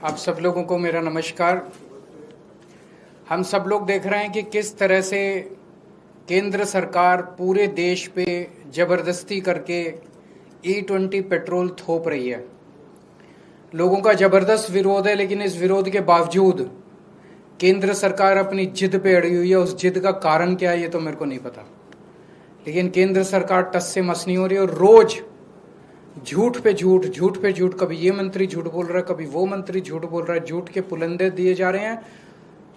आप सब लोगों को मेरा नमस्कार। हम सब लोग देख रहे हैं कि किस तरह से केंद्र सरकार पूरे देश पे जबरदस्ती करके E20 पेट्रोल थोप रही है। लोगों का जबरदस्त विरोध है, लेकिन इस विरोध के बावजूद केंद्र सरकार अपनी जिद पे अड़ी हुई है। उस जिद का कारण क्या है ये तो मेरे को नहीं पता, लेकिन केंद्र सरकार टस से मस नहीं हो रही और रोज झूठ पे झूठ, कभी ये मंत्री झूठ बोल रहा है, कभी वो मंत्री झूठ बोल रहा है। झूठ के पुलंदे दिए जा रहे हैं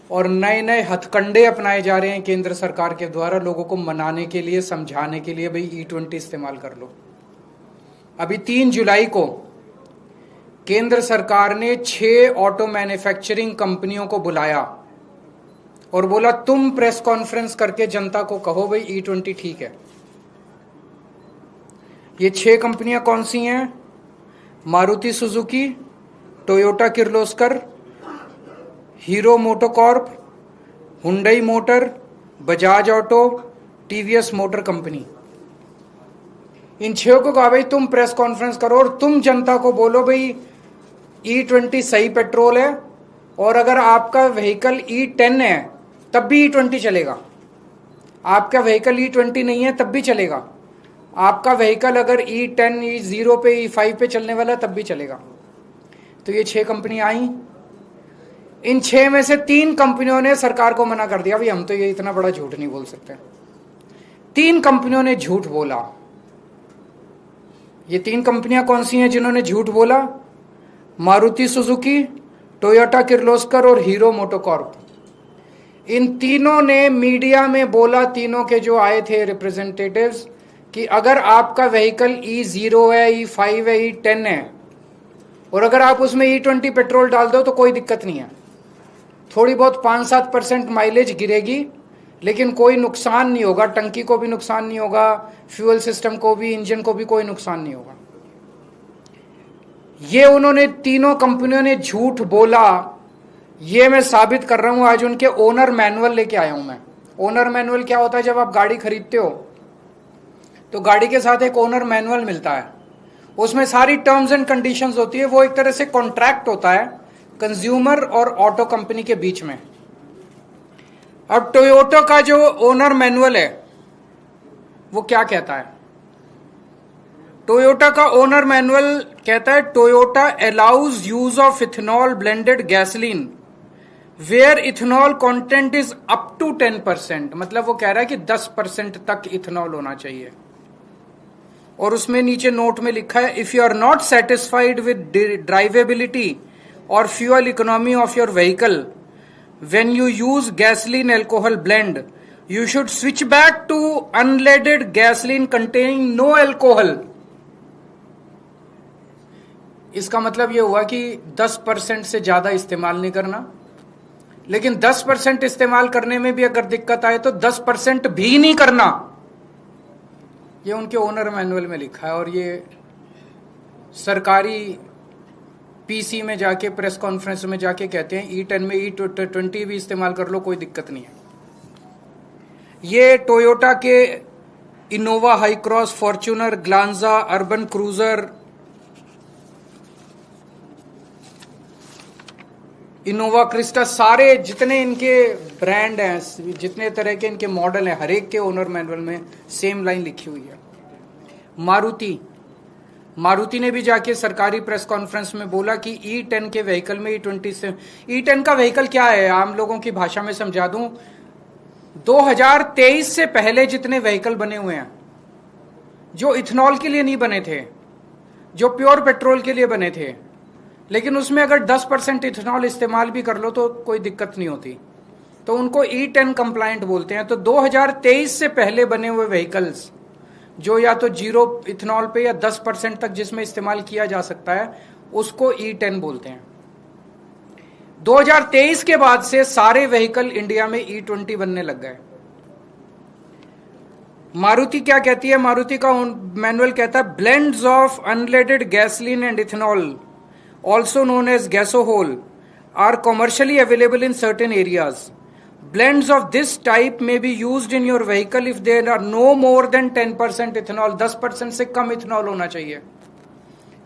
और नए नए हथकंडे अपनाए जा रहे हैं केंद्र सरकार के द्वारा लोगों को मनाने के लिए, समझाने के लिए, भाई E20 इस्तेमाल कर लो। अभी 3 जुलाई को केंद्र सरकार ने 6 ऑटो मैन्युफैक्चरिंग कंपनियों को बुलाया और बोला तुम प्रेस कॉन्फ्रेंस करके जनता को कहो भाई E20 ठीक है। ये 6 कंपनियां कौन सी हैं? Maruti Suzuki, Toyota Kirloskar, Hero MotoCorp, Hyundai motor, Bajaj auto, TVS motor company. इन 6 को कहा भाई तुम प्रेस कॉन्फ्रेंस करो और तुम जनता को बोलो भाई E20 सही पेट्रोल है, और अगर आपका व्हीकल E10 है तब भी E20 चलेगा। आपका व्हीकल E20 नहीं है तब भी चलेगा। आपका व्हीकल अगर E10, E0 पे, E5 पे चलने वाला तब भी चलेगा। तो ये 6 कंपनियां आई। इन 6 में से 3 कंपनियों ने सरकार को मना कर दिया, भाई हम तो ये इतना बड़ा झूठ नहीं बोल सकते। 3 कंपनियों ने झूठ बोला। ये 3 कंपनियां कौन सी हैं जिन्होंने झूठ बोला? मारुति सुजुकी, टोयोटा किर्लोस्कर और हीरो मोटोकॉर्प। इन तीनों ने मीडिया में बोला, तीनों के जो आए थे रिप्रेजेंटेटिव्स, कि अगर आपका व्हीकल E0 है, E5 है, E10 है और अगर आप उसमें E20 पेट्रोल डाल दो तो कोई दिक्कत नहीं है। थोड़ी बहुत 5-7% माइलेज गिरेगी, लेकिन कोई नुकसान नहीं होगा। टंकी को भी नुकसान नहीं होगा, फ्यूल सिस्टम को भी, इंजन को भी कोई नुकसान नहीं होगा। ये उन्होंने तीनों कंपनियों ने झूठ बोला। ये मैं साबित कर रहा हूं। आज उनके ओनर मैनुअल लेके आया हूं मैं। ओनर मैनुअल क्या होता है? जब आप गाड़ी खरीदते हो तो गाड़ी के साथ एक ओनर मैनुअल मिलता है, उसमें सारी टर्म्स एंड कंडीशंस होती है। वो एक तरह से कॉन्ट्रैक्ट होता है कंज्यूमर और ऑटो कंपनी के बीच में। अब टोयोटा का जो ओनर मैनुअल है वो क्या कहता है? टोयोटा का ओनर मैनुअल कहता है Toyota allows use of ethanol blended gasoline where ethanol content is up to 10%। मतलब वो कह रहा है कि 10% तक इथेनॉल होना चाहिए। और उसमें नीचे नोट में लिखा है, if you are not satisfied with drivability और fuel economy of your vehicle when you use gasoline alcohol blend, you should switch back to unleaded gasoline containing no alcohol. इसका मतलब यह हुआ कि 10% से ज्यादा इस्तेमाल नहीं करना, लेकिन 10% इस्तेमाल करने में भी अगर दिक्कत आए तो 10% भी नहीं करना। ये उनके ओनर मैनुअल में लिखा है। और ये सरकारी पीसी में जाके, प्रेस कॉन्फ्रेंस में जाके कहते हैं E10 में E20 भी इस्तेमाल कर लो, कोई दिक्कत नहीं है। ये टोयोटा के Innova high cross, Fortuner, Glanza, urban cruiser, Innova Crysta, सारे जितने इनके ब्रांड हैं, जितने तरह के इनके मॉडल हैं, हर एक के ओनर मैनुअल में सेम लाइन लिखी हुई है। मारुति ने भी जाके सरकारी प्रेस कॉन्फ्रेंस में बोला कि E10 के व्हीकल में E20 से, E10 का व्हीकल क्या है आम लोगों की भाषा में समझा दूं। 2023 से पहले जितने व्हीकल बने हुए हैं जो इथेनॉल के लिए नहीं बने थे, जो प्योर पेट्रोल के लिए बने थे, लेकिन उसमें अगर 10% इथेनॉल इस्तेमाल भी कर लो तो कोई दिक्कत नहीं होती, तो उनको E10 कंप्लायंट बोलते हैं। तो 2023 से पहले बने हुए व्हीकल्स जो या तो 0 इथेनॉल पे या 10% तक जिसमें इस्तेमाल किया जा सकता है, उसको E10 बोलते हैं। 2023 के बाद से सारे व्हीकल इंडिया में E20 बनने लग गए। मारुति क्या कहती है? मारुति का मैनुअल कहता है blends of unleaded gasoline and ethanol, also known as gasohol, are commercially available in certain areas. Blends of this type may be used in your vehicle if there are no more than 10% ethanol. 10% से कम ethanol होना चाहिए।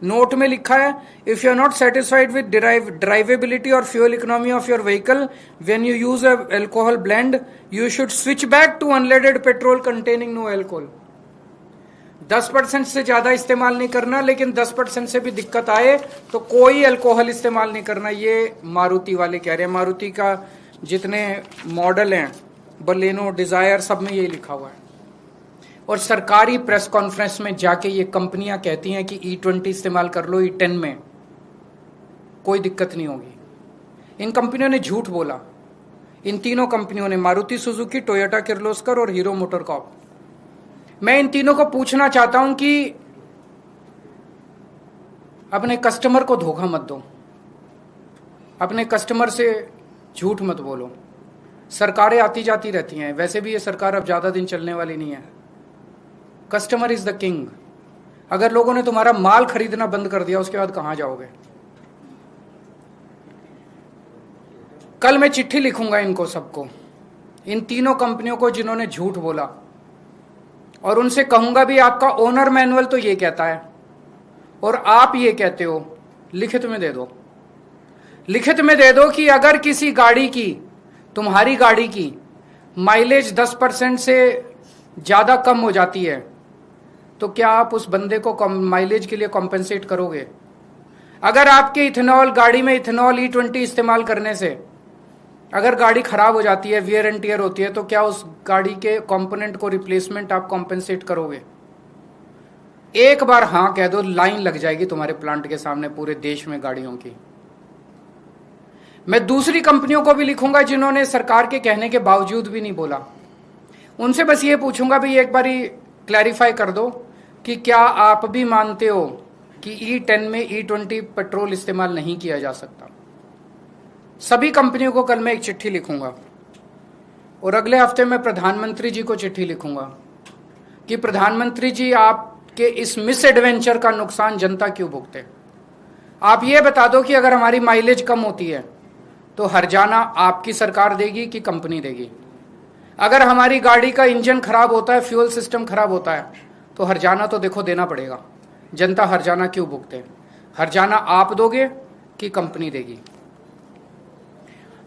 Note में लिखा है, if you are not satisfied with drivability और fuel economy of your vehicle when you use alcohol blend, you should switch back to unleaded petrol containing no alcohol. 10% से ज्यादा इस्तेमाल नहीं करना, लेकिन 10% से भी दिक्कत आए तो कोई अल्कोहल इस्तेमाल नहीं करना। ये मारुति वाले कह रहे हैं। मारुति का जितने मॉडल हैं, बलेनो, डिजायर, सब में ये लिखा हुआ है। और सरकारी प्रेस कॉन्फ्रेंस में जाके ये कंपनियां कहती हैं कि E20 इस्तेमाल कर लो, E10 में कोई दिक्कत नहीं होगी। इन कंपनियों ने झूठ बोला। इन तीनों कंपनियों ने, मारुति सुजुकी, टोयोटा किर्लोस्कर और हीरो मोटरकॉर्प। मैं इन तीनों को पूछना चाहता हूं कि अपने कस्टमर को धोखा मत दो, अपने कस्टमर से झूठ मत बोलो। सरकारें आती जाती रहती हैं, वैसे भी ये सरकार अब ज्यादा दिन चलने वाली नहीं है। Customer is the king. अगर लोगों ने तुम्हारा माल खरीदना बंद कर दिया, उसके बाद कहां जाओगे? कल मैं चिट्ठी लिखूंगा इनको सबको, इन तीनों कंपनियों को जिन्होंने झूठ बोला, और उनसे कहूंगा भी आपका ओनर मैनुअल तो ये कहता है और आप ये कहते हो, लिखित में दे दो। लिखित में दे दो कि अगर किसी गाड़ी की, तुम्हारी गाड़ी की माइलेज 10% से ज्यादा कम हो जाती है तो क्या आप उस बंदे को माइलेज के लिए कॉम्पेंसेट करोगे? अगर आपके इथेनॉल गाड़ी में इथेनॉल E20 इस्तेमाल करने से अगर गाड़ी खराब हो जाती है, वियर एंड टियर होती है, तो क्या उस गाड़ी के कंपोनेंट को रिप्लेसमेंट आप कॉम्पेंसेट करोगे? एक बार हां कह दो, लाइन लग जाएगी तुम्हारे प्लांट के सामने पूरे देश में गाड़ियों की। मैं दूसरी कंपनियों को भी लिखूंगा जिन्होंने सरकार के कहने के बावजूद भी नहीं बोला। उनसे बस ये पूछूंगा भी, एक बारी क्लैरिफाई कर दो कि क्या आप भी मानते हो कि E10 में E20 पेट्रोल इस्तेमाल नहीं किया जा सकता? सभी कंपनियों को कल मैं एक चिट्ठी लिखूंगा और अगले हफ्ते में प्रधानमंत्री जी को चिट्ठी लिखूंगा कि प्रधानमंत्री जी, आपके इस मिस एडवेंचर का नुकसान जनता क्यों भुगते? आप ये बता दो कि अगर हमारी माइलेज कम होती है तो हर्जाना आपकी सरकार देगी कि कंपनी देगी? अगर हमारी गाड़ी का इंजन खराब होता है, फ्यूल सिस्टम खराब होता है, तो हर्जाना तो देखो देना पड़ेगा। जनता हर्जाना क्यों भुगते? हर्जाना आप दोगे कि कंपनी देगी?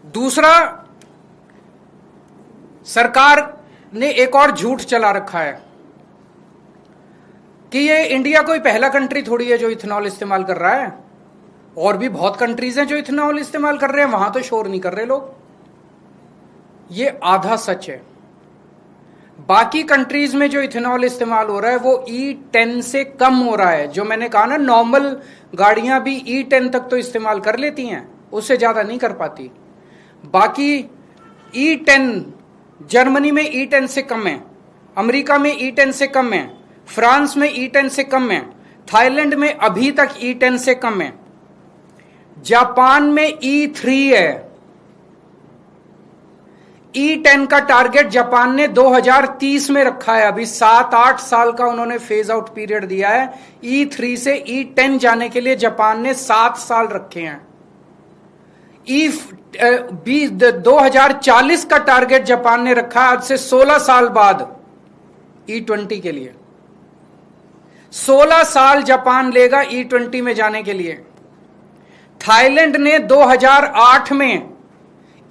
दूसरा, सरकार ने एक और झूठ चला रखा है कि ये इंडिया कोई पहला कंट्री थोड़ी है जो इथेनॉल इस्तेमाल कर रहा है। और भी बहुत कंट्रीज हैं जो इथेनॉल इस्तेमाल कर रहे हैं, वहां तो शोर नहीं कर रहे लोग। ये आधा सच है। बाकी कंट्रीज में जो इथेनॉल इस्तेमाल हो रहा है वो E10 से कम हो रहा है। जो मैंने कहा ना, नॉर्मल गाड़ियां भी E10 तक तो इस्तेमाल कर लेती हैं, उससे ज्यादा नहीं कर पाती। बाकी E10, जर्मनी में E10 से कम है, अमेरिका में E10 से कम है, फ्रांस में E10 से कम है, थाईलैंड में अभी तक E10 से कम है, जापान में E3 है। E10 का टारगेट जापान ने 2030 में रखा है। अभी 7-8 साल का उन्होंने फेज आउट पीरियड दिया है। E3 से E10 जाने के लिए जापान ने 7 साल रखे हैं। 2040 का टारगेट जापान ने रखा आज से 16 साल बाद E20 के लिए। 16 साल जापान लेगा E20 में जाने के लिए। थाईलैंड ने 2008 में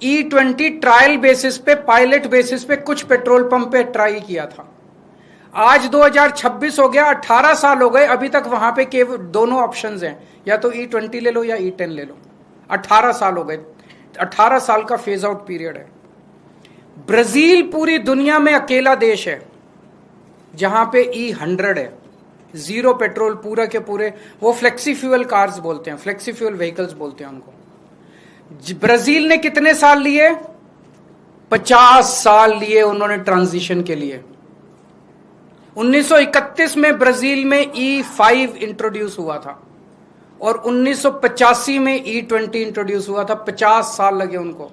E20 ट्रायल बेसिस पे, पायलट बेसिस पे कुछ पेट्रोल पंप पे ट्राई किया था। आज 2026 हो गया, 18 साल हो गए, अभी तक वहां पे केवल दोनों ऑप्शंस हैं, या तो E20 ले लो या E10 ले लो। 18 साल हो गए, 18 साल का फेज आउट पीरियड है। ब्राजील पूरी दुनिया में अकेला देश है जहां पे E100 है, जीरो पेट्रोल पूरा के पूरे। वो फ्लेक्सी फ्यूल कार्स बोलते हैं, फ्लेक्सी फ्यूल व्हीकल्स बोलते हैं उनको। ब्राजील ने कितने साल लिए? 50 साल लिए उन्होंने ट्रांजिशन के लिए। 1931 में ब्राजील में E5 इंट्रोड्यूस हुआ था और 1985 में E20 इंट्रोड्यूस हुआ था। 50 साल लगे उनको।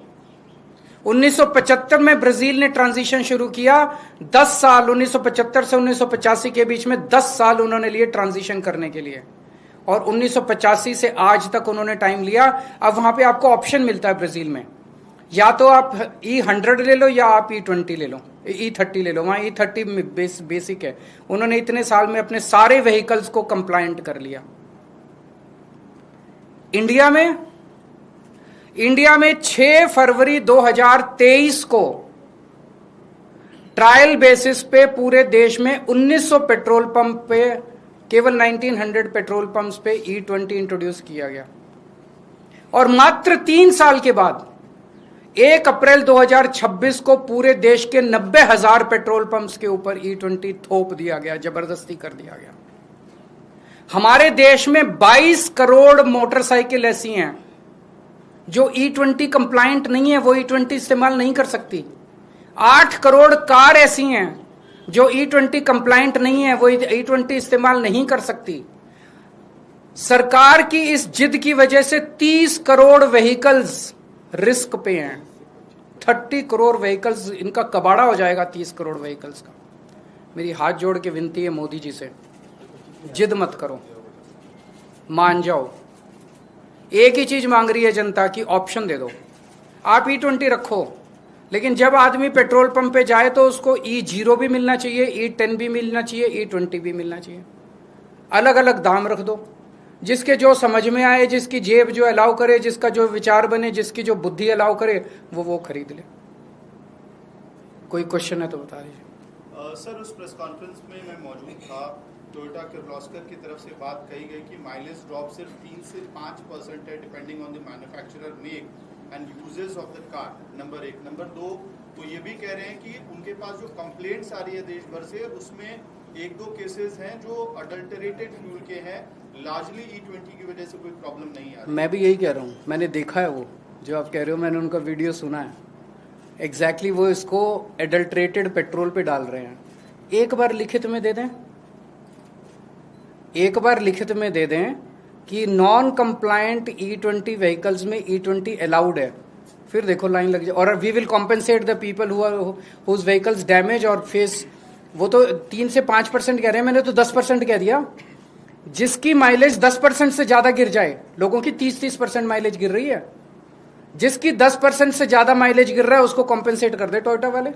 1975 में ब्राजील ने ट्रांजिशन शुरू किया। 10 साल, 1975 से 1985 के बीच में 10 साल उन्होंने लिए ट्रांजिशन करने के लिए, और 1985 से आज तक उन्होंने टाइम लिया। अब वहां पे आपको ऑप्शन मिलता है ब्राजील में, या तो आप E100 ले लो या आप E20 ले लो, E30 ले लो। वहां E30 बेसिक है। उन्होंने इतने साल में अपने सारे व्हीकल्स को कंप्लायंट कर लिया। इंडिया में 6 फरवरी 2023 को ट्रायल बेसिस पे पूरे देश में 1900 पेट्रोल पंप पे, केवल 1900 पेट्रोल पंप्स पे E20 इंट्रोड्यूस किया गया। और मात्र 3 साल के बाद 1 अप्रैल 2026 को पूरे देश के 90,000 पेट्रोल पंप्स के ऊपर E20 थोप दिया गया, जबरदस्ती कर दिया गया। हमारे देश में 22 करोड़ मोटरसाइकिल ऐसी हैं जो E20 कंप्लायंट नहीं है, वो E20 इस्तेमाल नहीं कर सकती। 8 करोड़ कार ऐसी हैं जो E20 कंप्लायंट नहीं है, वो E20 इस्तेमाल नहीं कर सकती। सरकार की इस जिद की वजह से 30 करोड़ व्हीकल्स रिस्क पे हैं। 30 करोड़ व्हीकल्स, इनका कबाड़ा हो जाएगा 30 करोड़ व्हीकल्स का। मेरी हाथ जोड़ के विनती है मोदी जी से, जिद मत करो, मान जाओ। एक ही चीज मांग रही है जनता की, ऑप्शन दे दो। आप E20 रखो, लेकिन जब आदमी पेट्रोल पंप पे जाए तो उसको E0 भी मिलना चाहिए, E10 भी मिलना चाहिए, E20 भी मिलना चाहिए। अलग अलग दाम रख दो, जिसके जो समझ में आए, जिसकी जेब जो अलाउ करे, जिसका जो विचार बने, जिसकी जो बुद्धि अलाउ करे, वो खरीद ले। कोई क्वेश्चन है तो बता दीजिए। सर, उस प्रेस कॉन्फ्रेंस में मैं मौजूद था। टोयोटा किर्लोस्कर की तरफ से बात कही गई कि माइलेज ड्रॉप सिर्फ 3 से 5% है, depending on the manufacturer make and uses of the car. Number 1। Number 2, तो ये भी कह रहे हैं कि उनके पास जो कंप्लेंट्स आ रही है देश भर से, उसमें 1-2 केसेस हैं जो अडल्टरेटेड फ्यूल के हैं। लार्जली E20 की वजह से कोई प्रॉब्लम नहीं आ रही। मैं भी यही कह रहा हूँ, मैंने देखा है वो जो आप कह रहे हो, मैंने उनका वीडियो सुना है। एग्जैक्टली वो इसको एडल्टरेटेड पेट्रोल पे डाल रहे हैं। एक बार लिखित में दे दें, एक बार लिखित में दे दें कि नॉन कंप्लायंट E20 व्हीकल्स में E20 अलाउड है, फिर देखो लाइन लग जाए। और we will compensate the people whose vehicles damage और फेस। वो तो 3 से 5% कह रहे हैं, मैंने तो 10% कह दिया। जिसकी माइलेज 10% से ज्यादा गिर जाए, लोगों की 30% माइलेज गिर रही है, जिसकी 10% से ज्यादा माइलेज गिर रहा है उसको कॉम्पेंसेट कर दे टोयोटा वाले।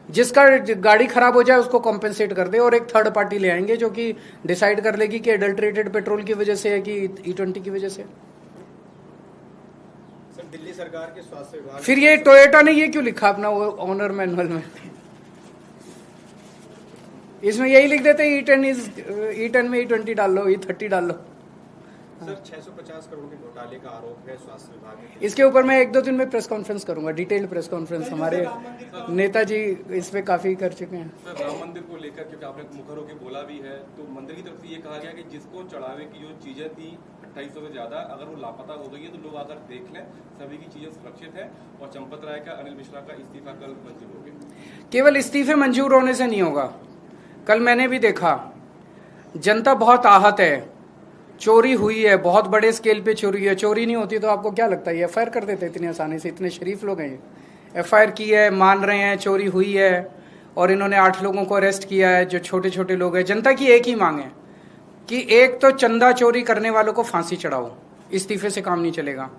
जिसका गाड़ी खराब हो जाए उसको कॉम्पेंसेट कर दे, और एक थर्ड पार्टी ले आएंगे जो कि डिसाइड कर लेगी कि एडल्टरेटेड पेट्रोल की वजह से है कि E20 की वजह से। सर, दिल्ली सरकार के स्वास्थ्य विभाग, फिर ये टोयोटा ने ये क्यों लिखा अपना वो ऑनर मैनुअल में? इसमें यही लिख देते E10 में E20 डाल लो, E30 डाल लो। सर, 650 करोड़ के घोटाले का आरोप है स्वास्थ्य विभाग में। इसके ऊपर मैं 1-2 दिन में प्रेस कॉन्फ्रेंस करूंगा, डिटेल्ड प्रेस कॉन्फ्रेंस। हमारे नेताजी इस पे काफी कर चुके हैं। सर, राम मंदिर को लेकर, क्योंकि आपने मुखर होकर बोला भी है, तो मंदिर की तरफ से ये कहा गया कि जिसको चढ़ावे की जो चीजें थी 2800 से ज्यादा, अगर वो लापता हो गई है तो लोग आकर देख लें, सभी की चीजें सुरक्षित है। और चंपत राय का, अनिल मिश्रा का इस्तीफा कल मंजूर हो गया। केवल इस्तीफे मंजूर होने से नहीं होगा। कल मैंने भी देखा, जनता बहुत आहत है। चोरी हुई है, बहुत बड़े स्केल पे चोरी है। चोरी नहीं होती तो आपको क्या लगता है FIR कर देते इतनी आसानी से? इतने शरीफ लोग हैं। FIR की है, मान रहे हैं चोरी हुई है, और इन्होंने 8 लोगों को अरेस्ट किया है जो छोटे छोटे लोग हैं। जनता की एक ही मांग है कि एक तो चंदा चोरी करने वालों को फांसी चढ़ाओ, इस्तीफे से काम नहीं चलेगा,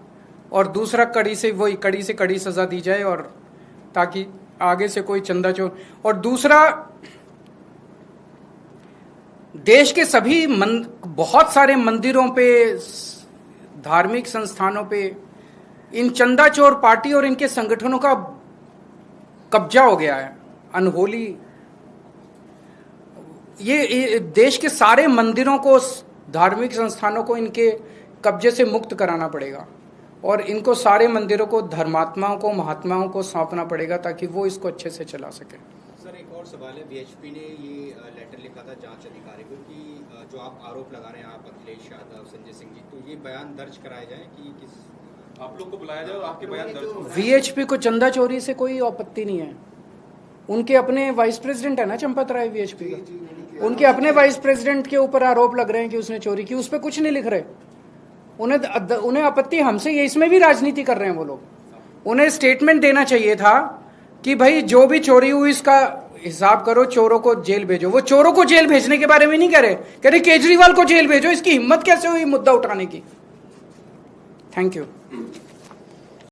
और दूसरा कड़ी से कड़ी सजा दी जाए, और ताकि आगे से कोई चंदा चोर। और दूसरा, देश के सभी बहुत सारे मंदिरों पे, धार्मिक संस्थानों पे इन चंदा चोर पार्टी और इनके संगठनों का कब्जा हो गया है। अनहोली, ये देश के सारे मंदिरों को, धार्मिक संस्थानों को इनके कब्जे से मुक्त कराना पड़ेगा, और इनको सारे मंदिरों को धर्मात्माओं को, महात्माओं को सौंपना पड़ेगा ताकि वो इसको अच्छे से चला सके। सर, एक और सवाल है। BHP ने ये लेटर लिखा था जांच अधिकारी को कि जो आप आरोप लगा रहे हैं, आप अखिलेश यादव, संजय सिंह जी, तो ये बयान दर्ज कराए जाए कि किस आप लोग को बुलाया जाए और आपके बयान दर्ज हो। VHP को चंदा चोरी से कोई आपत्ति नहीं है। उनके अपने वाइस प्रेसिडेंट है ना चंपत राय VHP का, उनके अपने वाइस प्रेसिडेंट के ऊपर आरोप लग रहे हैं कि उसने चोरी की, उस पर कुछ नहीं लिख रहे। उन्हें आपत्ति हमसे, ये इसमें भी राजनीति कर रहे हैं वो लोग। उन्हें स्टेटमेंट देना चाहिए था कि भाई जो भी चोरी हुई इसका हिसाब करो, चोरों को जेल भेजो। वो चोरों को जेल भेजने के बारे में नहीं कह रहे केजरीवाल को जेल भेजो। इसकी हिम्मत कैसे हुई मुद्दा उठाने की? Thank you.